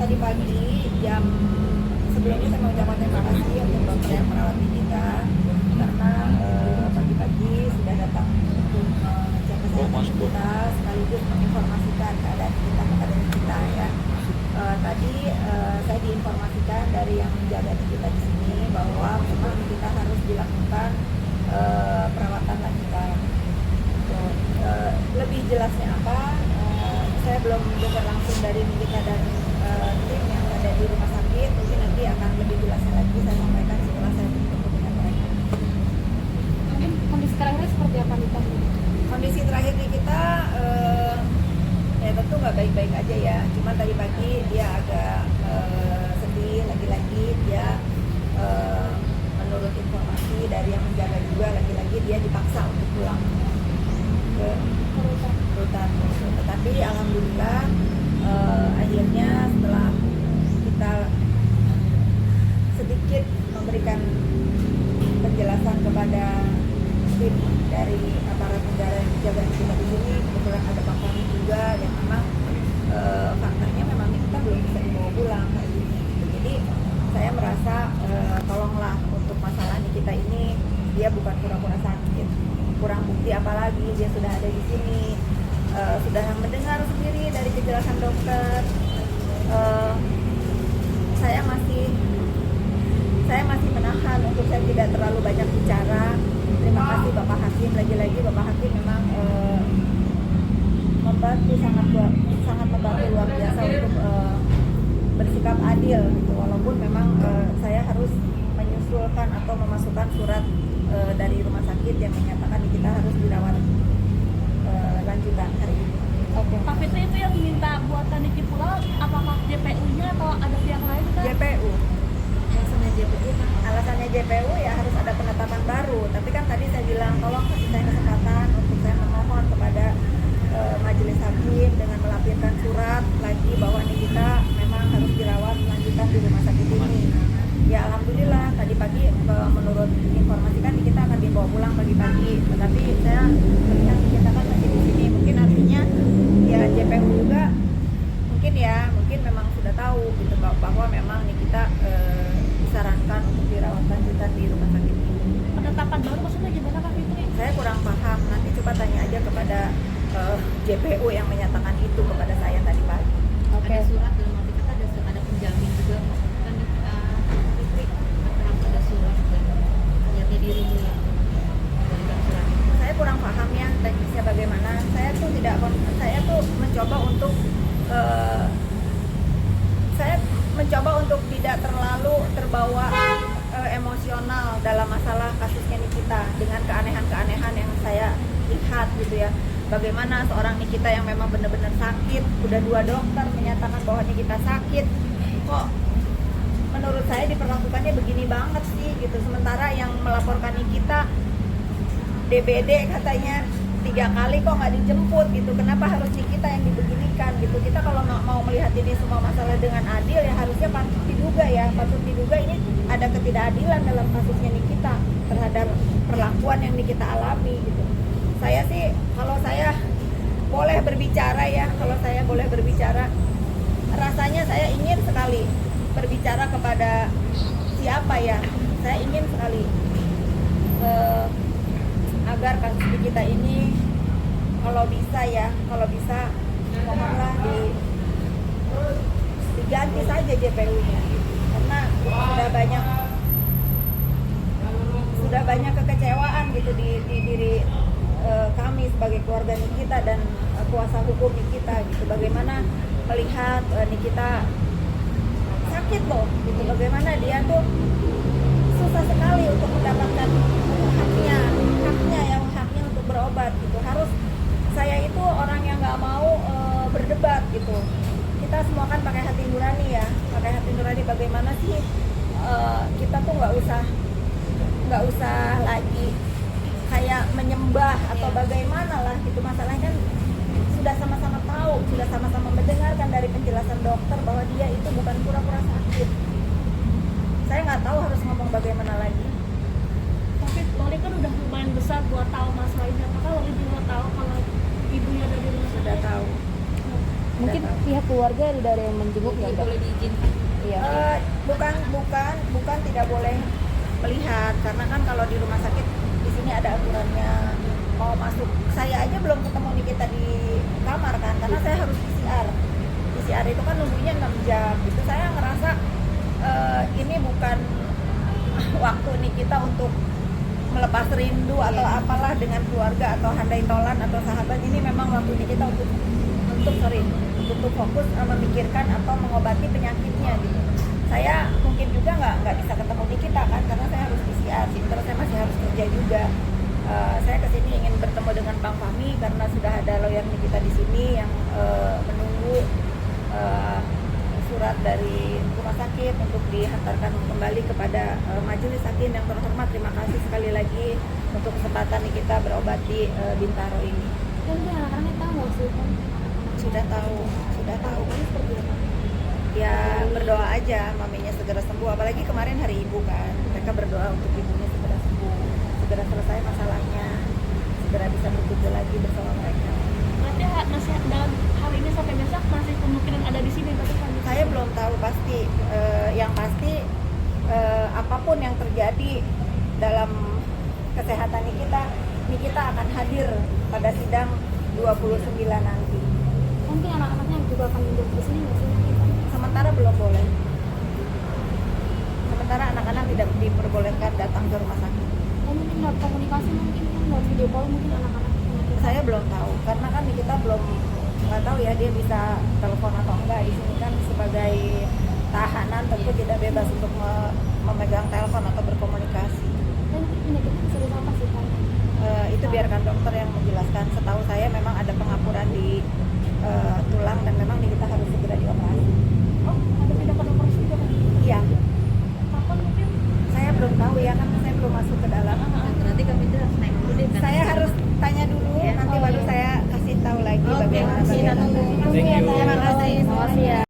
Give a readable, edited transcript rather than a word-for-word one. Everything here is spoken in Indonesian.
tadi pagi jam sebelumnya saya mau ucapkan terima kasih untuk dokter yang merawat kita karena pagi-pagi sudah datang untuk mengecek kesehatan kita sekaligus menginformasikan keadaan kita kepada kita ya. Tadi saya diinformasikan dari yang menjaga kita di sini bahwa memang kita harus dilakukan perawatan lanjutan. Lebih jelasnya apa? Saya belum dengar langsung dari Nikita dan tim yang ada di rumah sakit. Mungkin nanti akan lebih jelasnya lagi saya sampaikan setelah saya bertemu dengan mereka. Mungkin kondisi sekarangnya seperti apa nih Pak? Kondisi terakhir di kita ya tentu nggak baik-baik aja ya. Cuma tadi pagi dia agak sedih, lagi-lagi dia menurut informasi dari yang menjaga juga lagi-lagi dia dipaksa untuk pulang ke rutan. Tetapi alhamdulillah akhirnya setelah kita sedikit memberikan penjelasan kepada tim dari aparat negara yang menjaga kita di sini, kebetulan ada Pak Koni juga yang memang faktanya memang kita belum bisa dibawa pulang kayak gini. Jadi saya merasa tolonglah untuk masalah kita ini dia bukan pura-pura sakit, kurang bukti apalagi dia sudah ada di sini, sudah mendengar sendiri dari penjelasan dokter. Saya masih menahan untuk saya tidak terlalu banyak bicara. Terima kasih Bapak Hakim, lagi-lagi Bapak Hakim memang membantu sangat membantu luar biasa untuk bersikap adil gitu. Walaupun memang saya harus menyusulkan atau memasukkan surat dari rumah sakit yang menyatakan kita harus dirawat lanjutan hari ini. Oke. Pak Fitri itu yang minta buatan Niki pulang, apakah JPU-nya atau ada pihak lain kan? JPU. Alasannya JPU ya harus ada penetapan baru. Tapi kan tadi saya bilang tolong kasih saya kesempatan untuk saya memohon kepada majelis hakim dengan melampirkan surat lagi bahwa kita memang harus dirawat lanjutan di rumah sakit ini. Ya alhamdulillah tadi pagi menurut informasi kan kita akan dibawa pulang pagi-pagi. Tetapi saya melihat kita kan masih di sini. Mungkin artinya ya JPU juga mungkin memang sudah tahu gitu bahwa memang kita disarankan untuk dirawat lanjutan di rumah sakit ini. Penetapan baru maksudnya gimana Pak Fitri? Saya kurang paham. Nanti coba tanya aja kepada JPU yang menyatakan itu kepada saya tadi pagi. Oke. Ada surat dalam arti kata ada penjamin juga kan Fitri ada surat dan ternyata dirimu yang memberikan surat. Saya kurang paham ya teknisnya bagaimana. Saya tuh mencoba untuk tidak terlalu terbawa emosional dalam masalah kasusnya Nikita dengan keanehan-keanehan yang saya lihat gitu ya. Bagaimana seorang Nikita yang memang benar-benar sakit, udah 2 dokter menyatakan bahwa Nikita sakit, kok menurut saya diperlakukannya begini banget sih gitu. Sementara yang melaporkan Nikita DBD katanya 3 kali kok nggak dijemput gitu. Kenapa harus Nikita yang dibeginikan gitu? Kita kalau mau melihat ini semua masalah dengan adil ya harusnya patut diduga ini ada ketidakadilan dalam kasusnya Nikita terhadap perlakuan yang Nikita alami gitu. Saya sih kalau saya boleh berbicara rasanya saya ingin sekali berbicara kepada siapa ya. Saya ingin sekali agar kasus kita ini kalau bisa mohonlah diganti saja JPU-nya karena sudah banyak kekecewaan gitu di diri kami sebagai keluarga Nikita dan kuasa hukum Nikita gitu. Bagaimana melihat Nikita sakit loh gitu, bagaimana dia tuh susah sekali untuk mendapatkan haknya untuk berobat gitu. Saya itu orang yang nggak mau berdebat gitu. Kita semua kan pakai hati nurani ya, bagaimana sih kita tuh nggak usah lagi kayak menyembah atau bagaimana lah gitu. Masalahnya kan sudah sama-sama tahu, sudah sama-sama mendengarkan dari penjelasan dokter bahwa dia itu bukan pura-pura sakit. Saya nggak tahu harus ngomong bagaimana lagi. Tapi Loli kan udah lumayan besar buat tahu masalah ini. Apakah Loli juga tahu kalau ibunya ada di rumah Sudah tahu. Mungkin Sudah tahu. pihak keluarga tidak ada yang menjenguk ya, Jadi Mbak? boleh diizinkan. Iya. Bukan tidak boleh melihat, karena kan kalau di rumah sakit di sini ada aturannya, mau masuk. Saya aja belum ketemu Nikita di kamar kan, karena saya harus PCR itu kan nunggunya 6 jam gitu. Saya ngerasa ini bukan waktu Nikita untuk melepas rindu atau apalah dengan keluarga atau handai tolan atau sahabat. Ini memang waktu Nikita untuk fokus memikirkan atau mengobati penyakitnya gitu. Saya mungkin juga nggak bisa ketemu Nikita kan, karena saya harus PCR, terus saya masih harus kerja juga. Saya kesini ingin bertemu dengan Bang Fahmi karena sudah ada lawyer Nikita di sini yang menunggu surat dari rumah sakit untuk dihantarkan kembali kepada majelis hakim yang terhormat. Terima kasih sekali lagi untuk kesempatan Nikita berobati Bintaro ini. Kan dia anak-anaknya tahu nggak sih kan? Sudah tahu. Kan seperti apa? Ya berdoa aja maminya segera sembuh, apalagi kemarin hari ibu kan, mereka berdoa untuk ibunya segera sembuh, segera selesai masalahnya, segera bisa berkumpul lagi bersama mereka. Berarti masih dalam hari ini sampai besok masih kemungkinan ada di sini berarti kan? Saya belum tahu pasti. Yang pasti apapun yang terjadi dalam kesehatan Nikita akan hadir pada sidang 29 nanti. Mungkin anak-anaknya juga akan menjemput ke sini nggak sih? Sementara belum boleh. Sementara anak-anak tidak diperbolehkan datang ke rumah sakit. Oh, mungkin lewat komunikasi, mungkin kan lewat video call, mungkin anak-anak. Saya belum tahu karena kan kita belum nggak tahu ya dia bisa telepon atau enggak. Di sini kan sebagai tahanan tentu tidak bebas untuk memegang telepon atau berkomunikasi. Dan mungkin penyakitnya bisa apa sih kan? Itu biarkan dokter yang menjelaskan. Setahu saya memang ada pengapuran di tulang dan memang kita harus segera dioperasi. Oh, ada tindakan operasi juga kan? Iya, Kapan mungkin? saya belum tahu ya kan saya belum masuk ke dalam. Nanti kami itu harus naik dulu deh. Saya harus tanya dulu, nanti baru saya kasih tahu lagi bagaimana. Terima kasih ya. Terima kasih. Terima kasih ya.